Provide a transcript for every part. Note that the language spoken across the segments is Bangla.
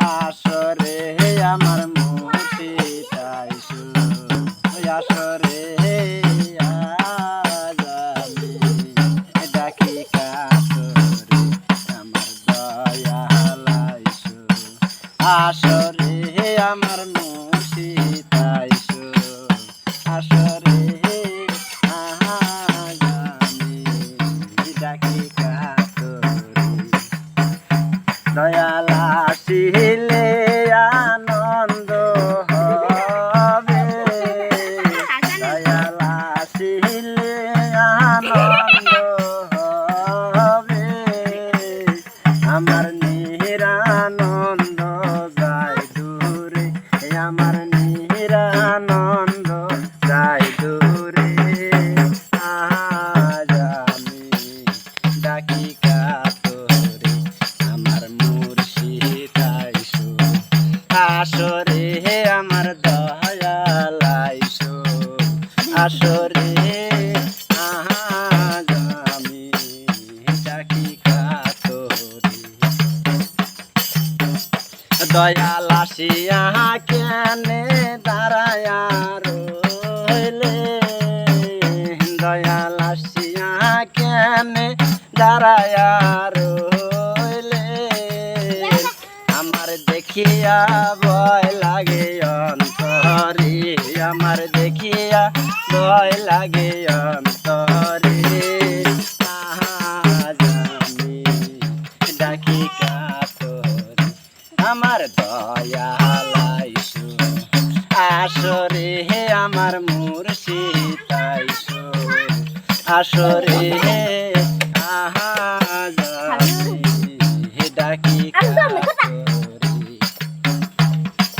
আসরে আমার মুর্শিদ আইসু আসরে আজ আমি ডাকি কাতরে আমার দয়াল আইসু আসরে আমার মুর্শিদ আইসু আসরে আজ আমি ডাকি কাতরে দয়াল আসিলে আনন্দ হবে দয়াল আসিলে আনন্দ হবে আমার নিরানন্দ যায় দূরে আমার নিরানন্দ যায় দূরে আজ আমি ডাকি কাতরে আমার মুর্শিদ আইসু আসরে আমার দয়াল আইসু আসরে আজ আমি ডাকি কাতরে দয়াল আসিয়া কেনে দাঁড়ায়া রইলে দয়াল আসিয়া কেনে দাঁড়ায়া রইলে আমার দেখিয়া ভয় লাগে অন্তরে আমার দেখিয়া ভয় লাগে অন্তরে আজ আমি ডাকি কাতরে আমার দয়াল আইসু আসরে আমার মুর্শিদ আইসু আসরে আজ আমি ডাকি কাতরে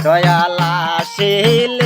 দয়াল আসিলে